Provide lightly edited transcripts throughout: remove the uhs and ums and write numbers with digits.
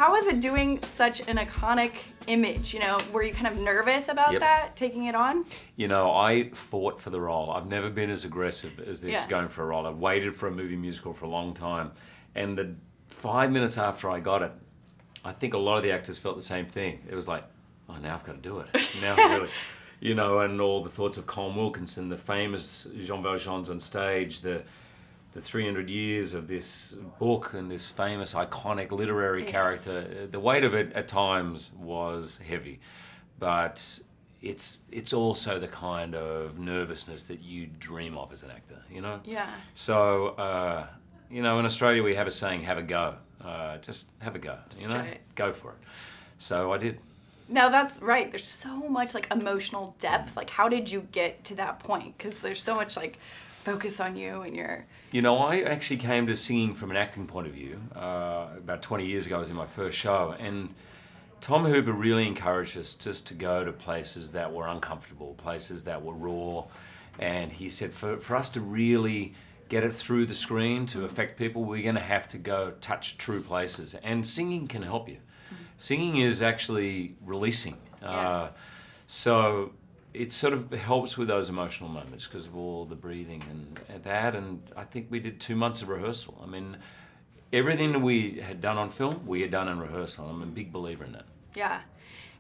How was it doing such an iconic image? You know, were you kind of nervous about that, taking it on? You know, I fought for the role. I've never been as aggressive as this going for a role. I waited for a movie musical for a long time. And the 5 minutes after I got it, I think a lot of the actors felt the same thing. It was like, oh, now I've got to do it. Now really, you know, and all the thoughts of Colin Wilkinson, the famous Jean Valjean's on stage, the 300 years of this book and this famous iconic literary character. The weight of it at times was heavy, but it's also the kind of nervousness that you dream of as an actor, you know? Yeah. So, you know, in Australia we have a saying, have a go. Just have a go, you know? Go for it. So I did. No, that's right. There's so much like emotional depth. Like, how did you get to that point? Because there's so much like focus on you and your... You know, I actually came to singing from an acting point of view. About 20 years ago, I was in my first show, and Tom Hooper really encouraged us just to go to places that were uncomfortable, places that were raw, and he said for us to really get it through the screen to affect people, we're going to have to go touch true places, and singing can help you. Singing is actually releasing. So it sort of helps with those emotional moments because of all the breathing and that, and I think we did 2 months of rehearsal. I mean, everything that we had done on film, we had done in rehearsal. I'm a big believer in that. Yeah.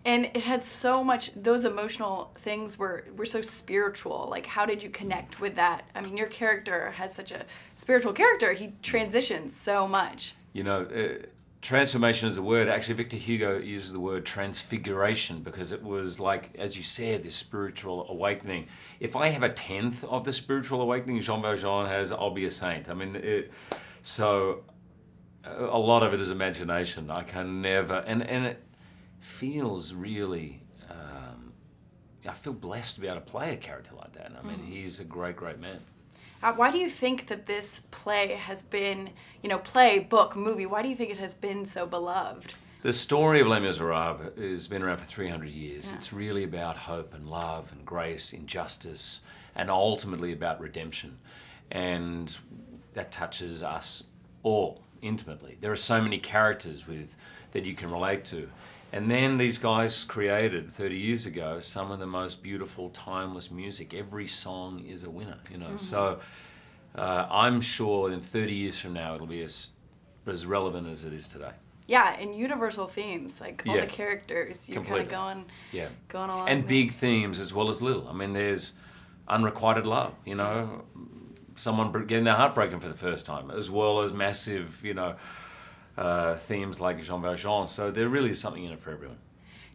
And it had so much, those emotional things were so spiritual. Like, how did you connect with that? I mean, your character has such a spiritual character. He transitions so much. You know, transformation is a word. Actually, Victor Hugo uses the word transfiguration because it was like, as you said, this spiritual awakening. If I have a tenth of the spiritual awakening Jean Valjean has, I'll be a saint. I mean, so a lot of it is imagination. I can never, and it feels really, I feel blessed to be able to play a character like that. I mean, he's a great, great man. Why do you think that this play has been, you know, play, book, movie, why do you think it has been so beloved? The story of Les Miserables has been around for 300 years. Yeah. It's really about hope and love and grace, injustice, and ultimately about redemption. And that touches us all intimately. There are so many characters that you can relate to. And then these guys created 30 years ago some of the most beautiful, timeless music. Every song is a winner, you know. So I'm sure in 30 years from now it'll be as relevant as it is today. Yeah, and universal themes, like all the characters, you're kind of going along. And big themes as well as little. I mean, there's unrequited love, you know, someone getting their heart broken for the first time, as well as massive, you know, themes like Jean Valjean, so there really is something in it for everyone.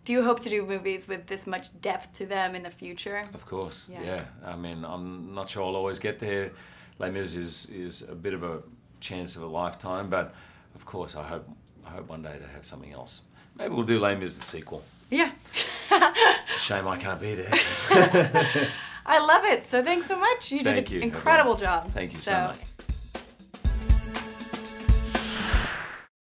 Do you hope to do movies with this much depth to them in the future? Of course, yeah. I mean, I'm not sure I'll always get there. Les Mis is a bit of a chance of a lifetime, but of course I hope one day to have something else. Maybe we'll do Les Mis the sequel. Yeah. Shame I can't be there. I love it. So thanks so much. You did an incredible job. Thank you so much.